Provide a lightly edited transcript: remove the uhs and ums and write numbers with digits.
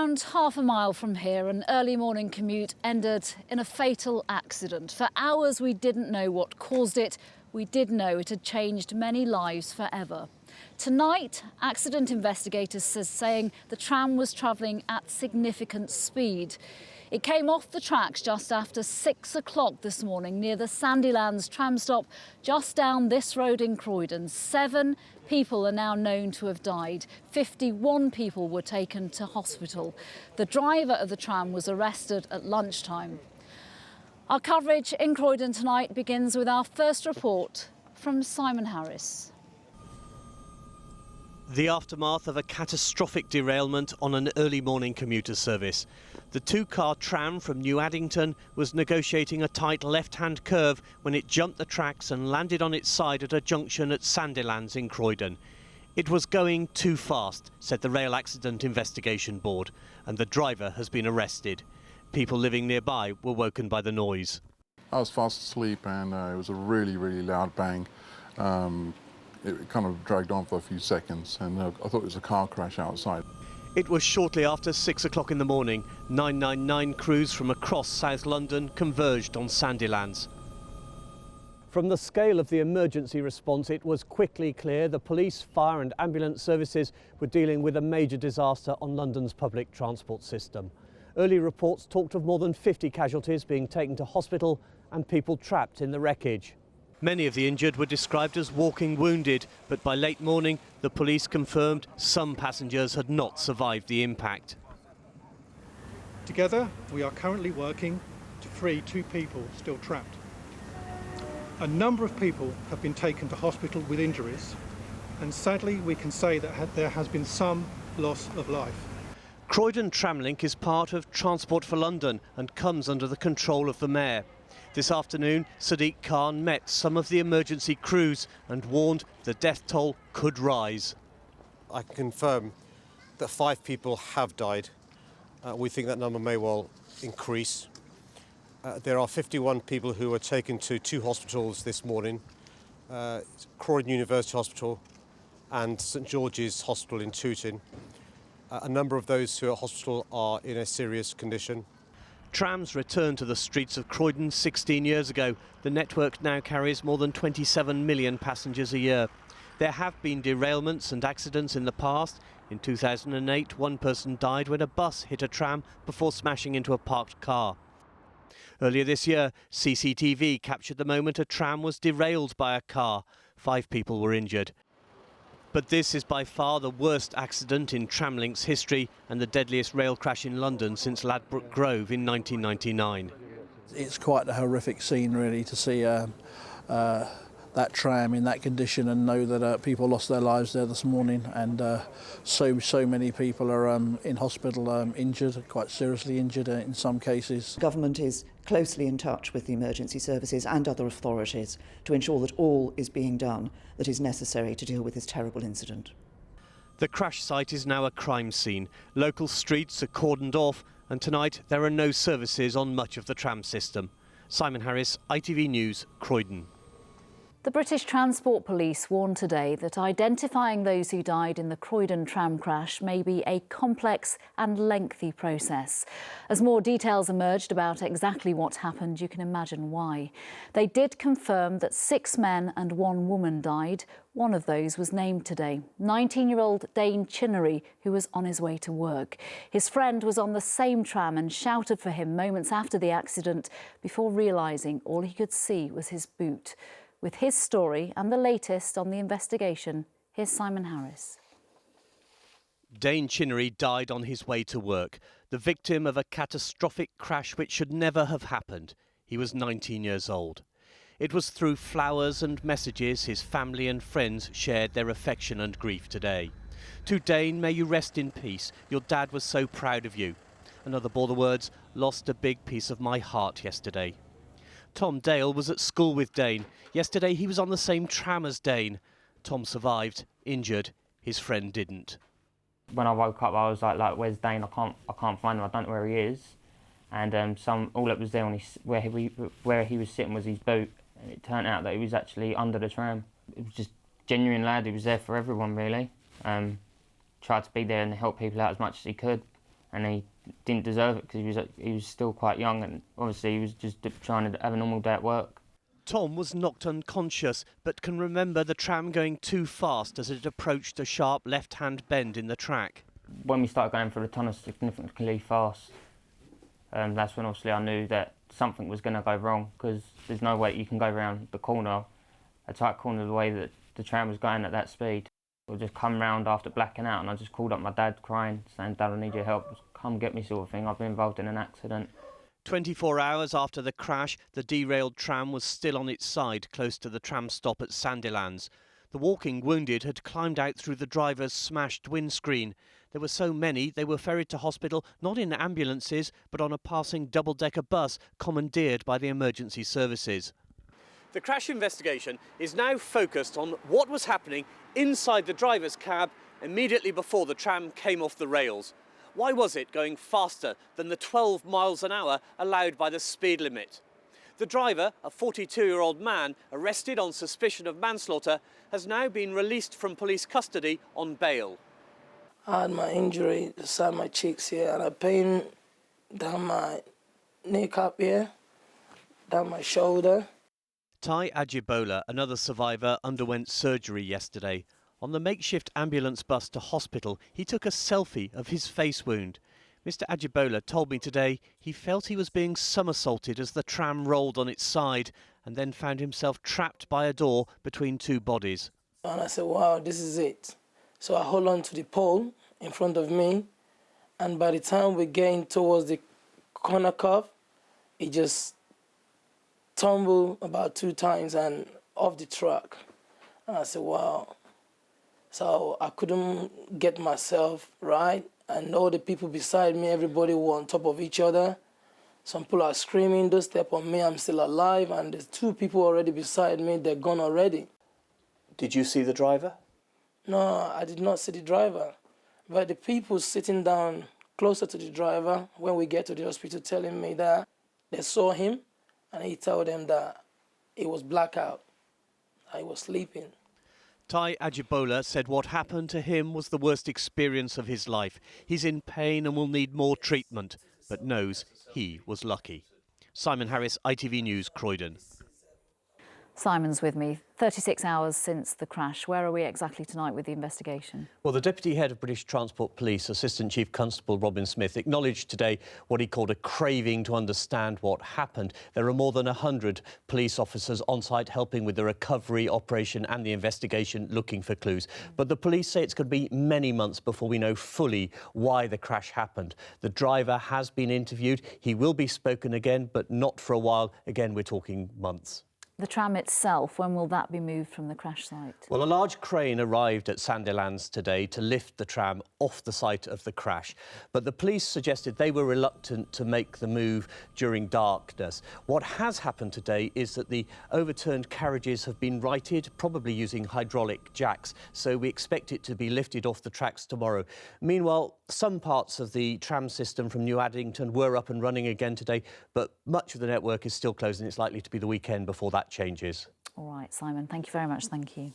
Around half a mile from here, an early morning commute ended in a fatal accident. For hours we didn't know what caused it. We did know it had changed many lives forever. Tonight, accident investigators are saying the tram was travelling at significant speed. It came off the tracks just after 6 o'clock this morning near the Sandylands tram stop just down this road in Croydon. 7 people are now known to have died. 51 people were taken to hospital. The driver of the tram was arrested at lunchtime. Our coverage in Croydon tonight begins with our first report from Simon Harris. The aftermath of a catastrophic derailment on an early morning commuter service. The 2-car tram from New Addington was negotiating a tight left-hand curve when it jumped the tracks and landed on its side at a junction at Sandylands in Croydon. It was going too fast, said the Rail Accident Investigation Board, and the driver has been arrested. People living nearby were woken by the noise. I was fast asleep and it was a really, really loud bang. It kind of dragged on for a few seconds and I thought it was a car crash outside. It was shortly after 6 o'clock in the morning. 999 crews from across South London converged on Sandylands. From the scale of the emergency response, it was quickly clear the police, fire and ambulance services were dealing with a major disaster on London's public transport system. Early reports talked of more than 50 casualties being taken to hospital and people trapped in the wreckage. Many of the injured were described as walking wounded, but by late morning, the police confirmed some passengers had not survived the impact. Together, we are currently working to free 2 people still trapped. A number of people have been taken to hospital with injuries, and sadly, we can say that there has been some loss of life. Croydon Tramlink is part of Transport for London and comes under the control of the Mayor. This afternoon, Sadiq Khan met some of the emergency crews and warned the death toll could rise. I can confirm that 5 people have died. We think that number may well increase. There are 51 people who were taken to 2 hospitals this morning, Croydon University Hospital and St George's Hospital in Tooting. A number of those who are at hospital are in a serious condition. Trams returned to the streets of Croydon 16 years ago. The network now carries more than 27 million passengers a year. There have been derailments and accidents in the past. In 2008, one person died when a bus hit a tram before smashing into a parked car. Earlier this year, CCTV captured the moment a tram was derailed by a car. 5 people were injured. But this is by far the worst accident in Tramlink's history and the deadliest rail crash in London since Ladbroke Grove in 1999. It's quite a horrific scene, really, to see that tram in that condition and know that people lost their lives there this morning, and so many people are in hospital injured, quite seriously injured in some cases. Government is closely in touch with the emergency services and other authorities to ensure that all is being done that is necessary to deal with this terrible incident. The crash site is now a crime scene. Local streets are cordoned off, and tonight there are no services on much of the tram system. Simon Harris, ITV News, Croydon. The British Transport Police warned today that identifying those who died in the Croydon tram crash may be a complex and lengthy process. As more details emerged about exactly what happened, you can imagine why. They did confirm that 6 men and 1 woman died. One of those was named today, 19-year-old Dane Chinnery, who was on his way to work. His friend was on the same tram and shouted for him moments after the accident before realising all he could see was his boot. With his story and the latest on the investigation, here's Simon Harris. Dane Chinnery died on his way to work, the victim of a catastrophic crash which should never have happened. He was 19 years old. It was through flowers and messages his family and friends shared their affection and grief today. To Dane, may you rest in peace. Your dad was so proud of you. Another bore the words, lost a big piece of my heart yesterday. Tom Dale was at school with Dane. Yesterday he was on the same tram as Dane. Tom survived, injured. His friend didn't. When I woke up, I was like, where's Dane? I can't find him. I don't know where he is. And all that was there on where he was sitting was his boot. And it turned out that he was actually under the tram. It was just genuine lad. He was there for everyone, really. Tried to be there and help people out as much as he could. and he didn't deserve it because he was still quite young, and obviously he was just trying to have a normal day at work. Tom was knocked unconscious, but can remember the tram going too fast as it approached a sharp left-hand bend in the track. When we started going through the tunnel significantly fast, that's when obviously I knew that something was going to go wrong, because there's no way you can go around the corner, a tight corner, the way that the tram was going at that speed. It would just come round after blacking out, and I just called up my dad crying, saying, "Dad, I need your help, come get me," sort of thing. I've been involved in an accident. 24 hours after the crash, the derailed tram was still on its side, close to the tram stop at Sandilands. The walking wounded had climbed out through the driver's smashed windscreen. There were so many, they were ferried to hospital not in ambulances, but on a passing double-decker bus commandeered by the emergency services. The crash investigation is now focused on what was happening inside the driver's cab immediately before the tram came off the rails. Why was it going faster than the 12 miles an hour allowed by the speed limit? The driver, a 42-year-old man arrested on suspicion of manslaughter, has now been released from police custody on bail. I had my injury inside my cheeks here, and a pain down my kneecap here, down my shoulder. Tai Ajibola, another survivor, underwent surgery yesterday. On the makeshift ambulance bus to hospital, he took a selfie of his face wound. Mr. Ajibola told me today he felt he was being somersaulted as the tram rolled on its side and then found himself trapped by a door between two bodies. And I said, wow, this is it. So I hold on to the pole in front of me, and by the time we're getting towards the corner curve, it just tumbled about 2 times and off the track. And I said, wow. So I couldn't get myself right, and all the people beside me, everybody were on top of each other. Some people are screaming, don't step on me, I'm still alive, and there's 2 people already beside me, they're gone already. Did you see the driver? No, I did not see the driver, but the people sitting down closer to the driver when we get to the hospital telling me that they saw him, and he told them that it was blackout, I was sleeping. Tai Ajibola said what happened to him was the worst experience of his life. He's in pain and will need more treatment, but knows he was lucky. Simon Harris, ITV News, Croydon. Simon's with me. 36 hours since the crash. Where are we exactly tonight with the investigation? Well, the Deputy Head of British Transport Police, Assistant Chief Constable Robin Smith, acknowledged today what he called a craving to understand what happened. There are more than 100 police officers on site helping with the recovery operation and the investigation, looking for clues. But the police say it's going to be many months before we know fully why the crash happened. The driver has been interviewed. He will be spoken again, but not for a while. Again, we're talking months. The tram itself, when will that be moved from the crash site? Well, a large crane arrived at Sandilands today to lift the tram off the site of the crash. But the police suggested they were reluctant to make the move during darkness. What has happened today is that the overturned carriages have been righted, probably using hydraulic jacks. So we expect it to be lifted off the tracks tomorrow. Meanwhile, some parts of the tram system from New Addington were up and running again today, but much of the network is still closed, and it's likely to be the weekend before that changes. All right, Simon, thank you very much. Thank you.